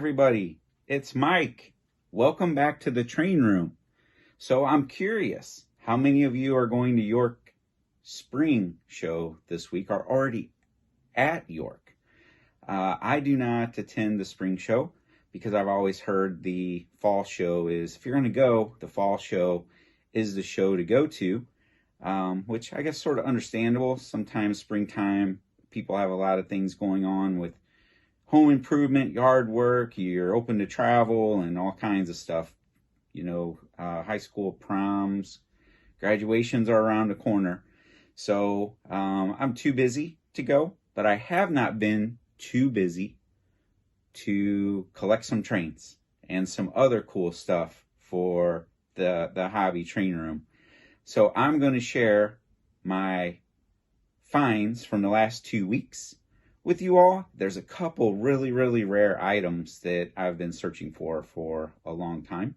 everybody, it's Mike. Welcome back to the train room. So I'm curious, how many of you are going to York Spring Show this week, are already at York? I do not attend the Spring Show because I've always heard the Fall Show is, if you're going to go, the Fall Show is the show to go to, which I guess sort of understandable. Sometimes springtime, people have a lot of things going on with home improvement, yard work, you're open to travel and all kinds of stuff. You know, high school proms, graduations are around the corner. So I'm too busy to go, but I have not been too busy to collect some trains and some other cool stuff for the hobby train room. So I'm going to share my finds from the last 2 weeks with you all. There's a couple really rare items that I've been searching for a long time,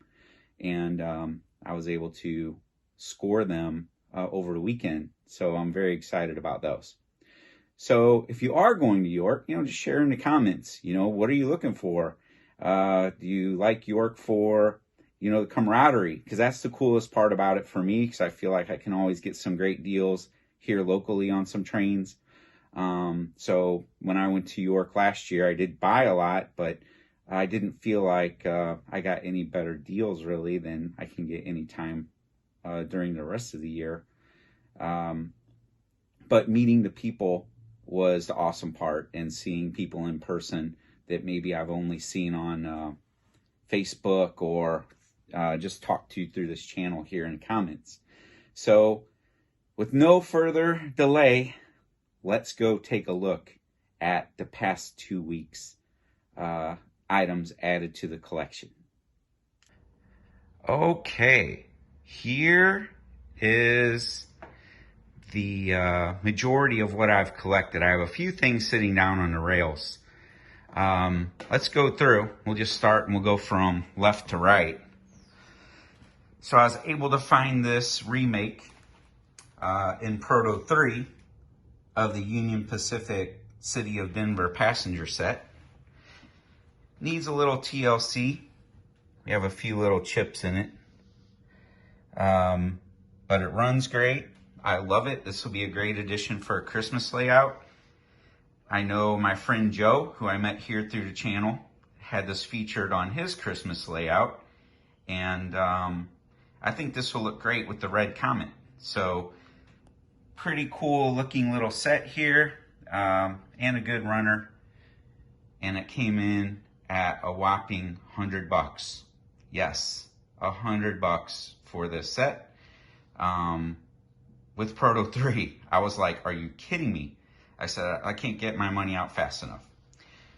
and I was able to score them over the weekend, so I'm very excited about those. So if you are going to York, just share in the comments, what are you looking for? Do you like York for, the camaraderie? Because that's the coolest part about it for me, because I feel like I can always get some great deals here locally on some trains. So when I went to York last year, I did buy a lot, but I didn't feel like I got any better deals really than I can get any time during the rest of the year. But meeting the people was the awesome part, and seeing people in person that maybe I've only seen on Facebook or just talked to through this channel here in the comments. So with no further delay, let's go take a look at the past 2 weeks items added to the collection. Okay, here is the majority of what I've collected. I have a few things sitting down on the rails. Let's go through. We'll just start and we'll go from left to right. So I was able to find this remake in Proto 3 of the Union Pacific City of Denver passenger set. Needs a little TLC. We have a few little chips in it. But it runs great. I love it. This will be a great addition for a Christmas layout. I know my friend Joe, who I met here through the channel, had this featured on his Christmas layout. And I think this will look great with the red Comet. So pretty cool looking little set here, and a good runner. And it came in at a whopping $100. Yes, $100 for this set. With Proto 3, I was like, are you kidding me? I said, I can't get my money out fast enough.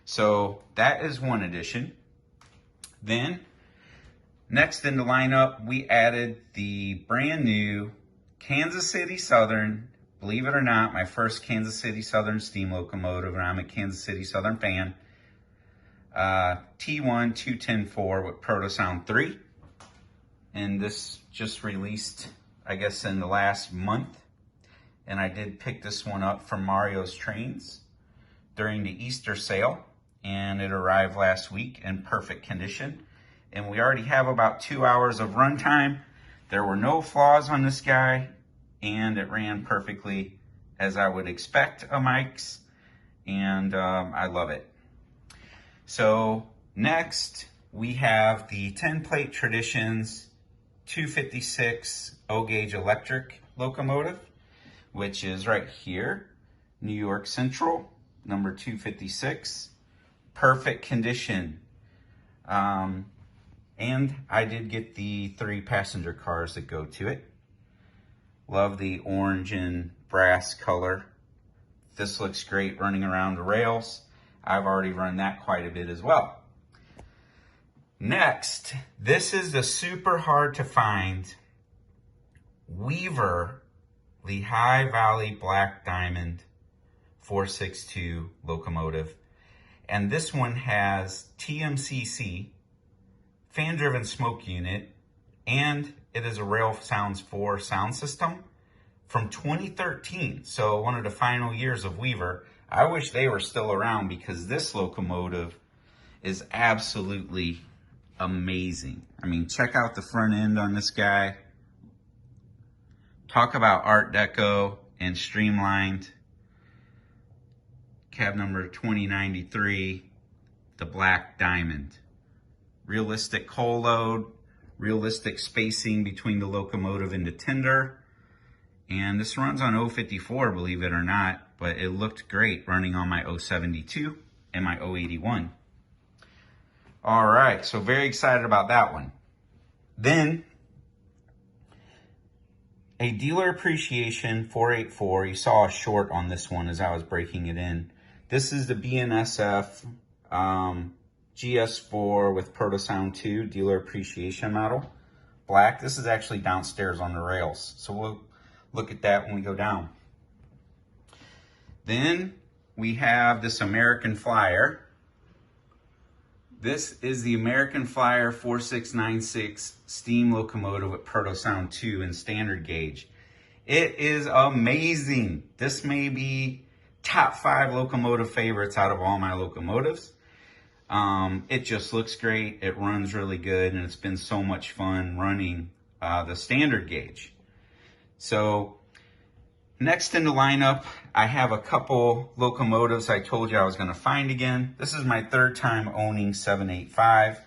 So that is one addition. Then, next in the lineup, we added the brand new Kansas City Southern. Believe it or not, my first Kansas City Southern steam locomotive, and I'm a Kansas City Southern fan. T1 210-4 with Proto Sound 3. And this just released, I guess, in the last month. And I did pick this one up from Mario's Trains during the Easter sale. And it arrived last week in perfect condition. And we already have about 2 hours of runtime. There were no flaws on this guy, and it ran perfectly as I would expect a Mike's, and I love it. So next we have the TInplate Traditions 256 O-gauge electric locomotive, which is right here, New York Central, number 256, perfect condition. And I did get the 3 passenger cars that go to it. Love the orange and brass color. This looks great running around the rails. I've already run that quite a bit as well. Next, this is the super hard to find Weaver Lehigh Valley Black Diamond 462 locomotive. And this one has TMCC, fan-driven smoke unit, and it is a Rail Sounds 4 sound system from 2013. So one of the final years of Weaver. I wish they were still around, because this locomotive is absolutely amazing. I mean, check out the front end on this guy. Talk about Art Deco and streamlined. Cab number 2093, the Black Diamond. Realistic coal load, realistic spacing between the locomotive and the tender. And this runs on 054, believe it or not, but it looked great running on my 072 and my 081. All right, so very excited about that one. Then, a dealer appreciation 484. You saw a short on this one as I was breaking it in. This is the BNSF GS4 with Proto Sound 2 dealer appreciation model. Black. This is actually downstairs on the rails, so we'll look at that when we go down. Then we have this American Flyer. This is the American Flyer 4696 steam locomotive with Proto Sound 2 and standard gauge. It is amazing. This may be top 5 locomotive favorites out of all my locomotives. It just looks great. It runs really good, and it's been so much fun running the standard gauge. So next in the lineup, I have a couple locomotives I told you I was going to find again. This is my 3rd time owning 785.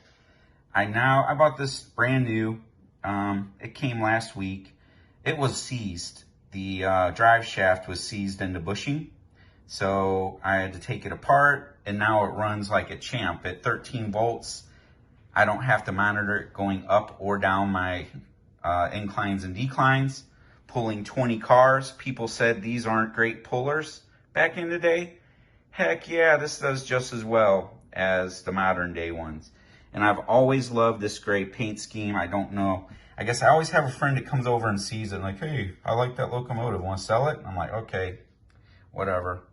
I bought this brand new. It came last week. It was seized. The drive shaft was seized into bushing. So I had to take it apart, and now it runs like a champ at 13 volts. I don't have to monitor it going up or down my inclines and declines. Pulling 20 cars. People said these aren't great pullers back in the day. Heck yeah, this does just as well as the modern day ones. And I've always loved this gray paint scheme. I don't know. I guess I always have a friend that comes over and sees it and like, hey, I like that locomotive. Want to sell it? I'm like, okay, whatever.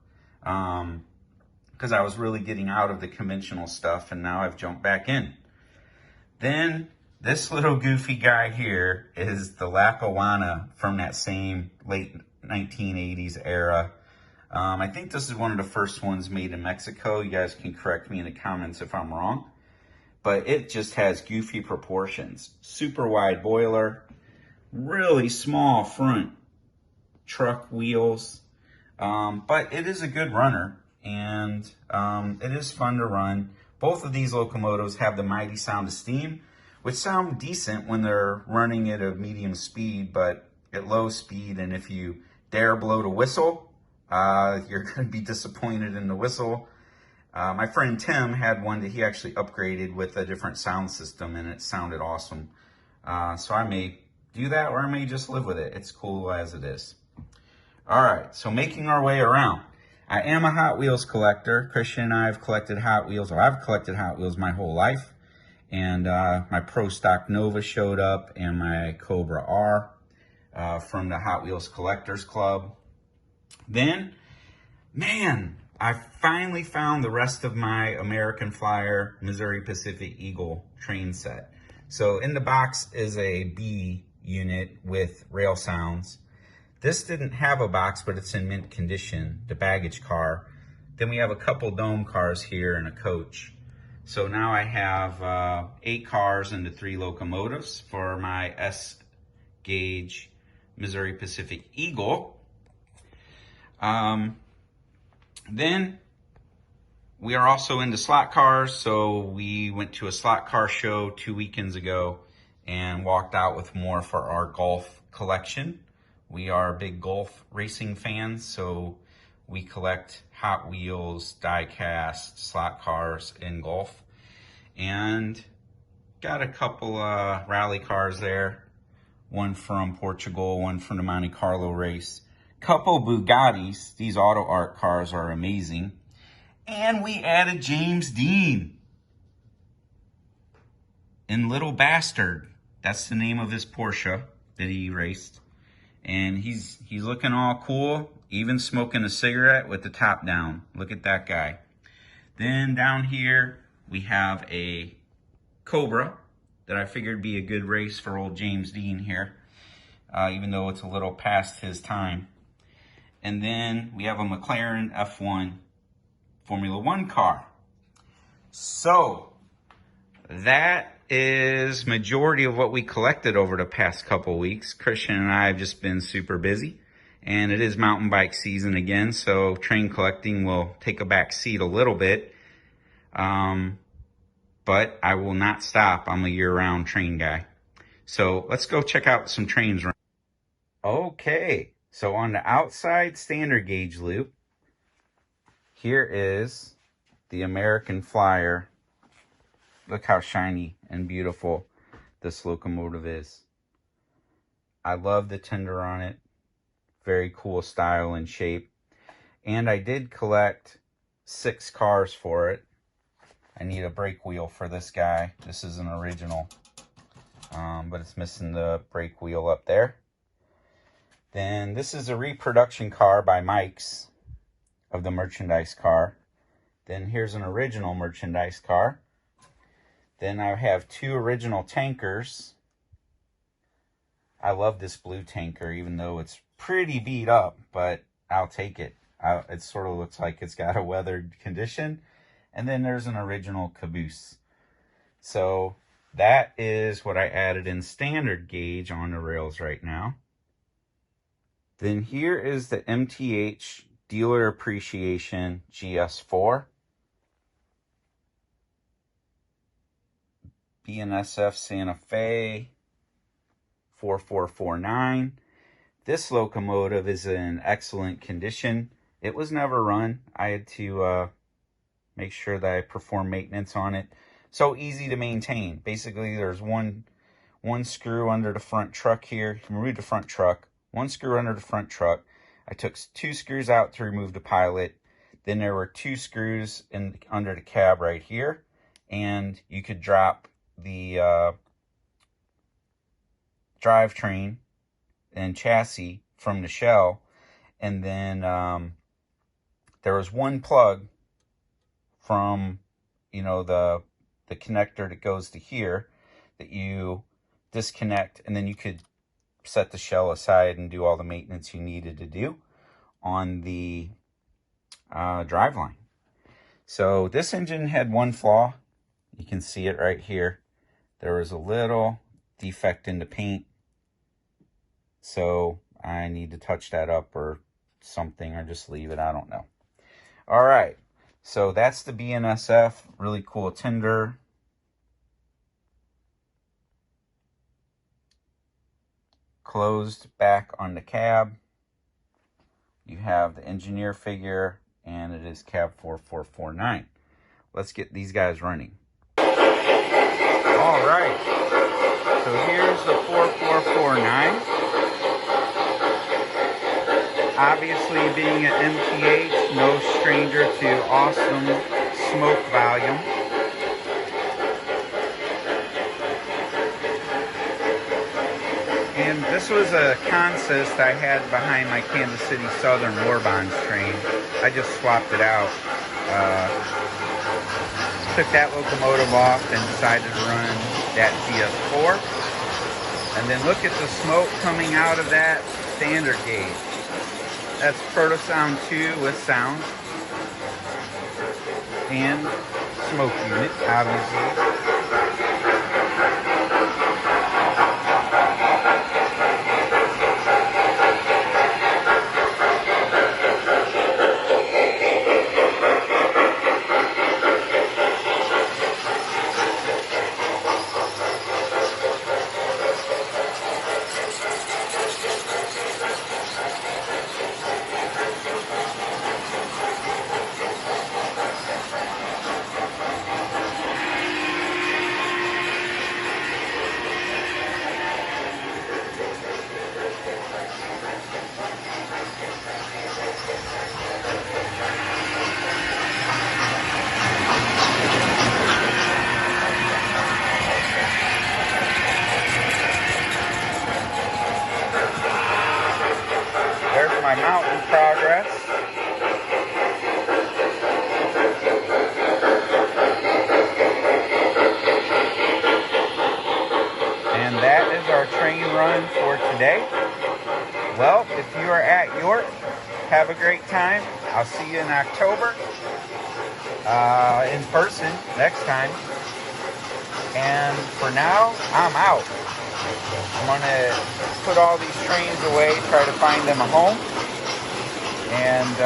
Because I was really getting out of the conventional stuff, and now I've jumped back in. Then this little goofy guy here is the Lackawanna from that same late 1980s era. I think this is one of the first ones made in Mexico. You guys can correct me in the comments if I'm wrong. But it just has goofy proportions. Super wide boiler, really small front truck wheels. But it is a good runner, and it is fun to run. Both of these locomotives have the mighty sound of steam, which sound decent when they're running at a medium speed, but at low speed, and if you dare blow the whistle, you're going to be disappointed in the whistle. My friend Tim had one that he actually upgraded with a different sound system, and it sounded awesome. So I may do that, or I may just live with it. It's cool as it is. All right, so making our way around. I am a Hot Wheels collector. Christian and I have collected Hot Wheels, or I've collected Hot Wheels my whole life. And my Pro Stock Nova showed up, and my Cobra R from the Hot Wheels Collectors Club. Then, man, I finally found the rest of my American Flyer Missouri Pacific Eagle train set. So in the box is a B unit with rail sounds. This didn't have a box, but it's in mint condition, the baggage car. Then we have a couple dome cars here and a coach. So now I have 8 cars and the 3 locomotives for my S gauge Missouri Pacific Eagle. Then we are also into slot cars. So we went to a slot car show 2 weekends ago and walked out with more for our golf collection. We are big golf racing fans, so we collect Hot Wheels, die-cast, slot cars in golf. And got a couple rally cars there. One from Portugal, one from the Monte Carlo race. Couple Bugattis. These auto art cars are amazing. And we added James Dean in Little Bastard. That's the name of his Porsche that he raced. And he's looking all cool, even smoking a cigarette with the top down. Look at that guy. Then down here, we have a Cobra that I figured would be a good race for old James Dean here, even though it's a little past his time. And then we have a McLaren F1 Formula One car. So that is majority of what we collected over the past couple weeks. Christian and I have just been super busy, and it is mountain bike season again, so train collecting will take a back seat a little bit. But I will not stop. I'm a year-round train guy. So let's go check out some trains. Okay, so on the outside standard gauge loop, here is the American Flyer. Look how shiny and beautiful this locomotive is. I love the tender on it. Very cool style and shape. And I did collect 6 cars for it. I need a brake wheel for this guy. This is an original, but it's missing the brake wheel up there. Then this is a reproduction car by Mike's of the merchandise car. Then here's an original merchandise car. Then I have 2 original tankers. I love this blue tanker, even though it's pretty beat up, but I'll take it. It sort of looks like it's got a weathered condition. And then there's an original caboose. So that is what I added in standard gauge on the rails right now. Then here is the MTH Dealer Appreciation GS4. BNSF Santa Fe 4449. This locomotive is in excellent condition. It was never run. I had to make sure that I perform maintenance on it. So easy to maintain. Basically, there's one screw under the front truck here. Remove the front truck. 1 screw under the front truck. I took 2 screws out to remove the pilot. Then there were 2 screws under the cab right here. And you could drop the drivetrain and chassis from the shell. And then there was 1 plug from, the connector that goes to here that you disconnect, and then you could set the shell aside and do all the maintenance you needed to do on the driveline. So this engine had 1 flaw. You can see it right here. There was a little defect in the paint, so I need to touch that up or something, or just leave it. I don't know. All right. So that's the BNSF, really cool tender. Closed back on the cab. You have the engineer figure, and it is cab 4449. Let's get these guys running. All right. So here's the 4449. Obviously, being an MTH, no stranger to awesome smoke volume. And this was a consist I had behind my Kansas City Southern War Bonds train. I just swapped it out. Took that locomotive off and decided to run that GS4. And then look at the smoke coming out of that standard gauge. That's Proto Sound 2 with sound and smoke unit, obviously. My mountain progress. And that is our train run for today. Well, if you are at York, have a great time. I'll see you in October. in person next time. And for now, I'm out. I'm going to put all these trains away, try to find them a home, and,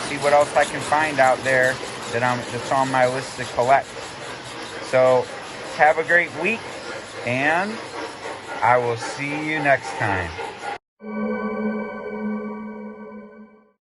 see what else I can find out there that's on my list to collect. So, have a great week, and I will see you next time.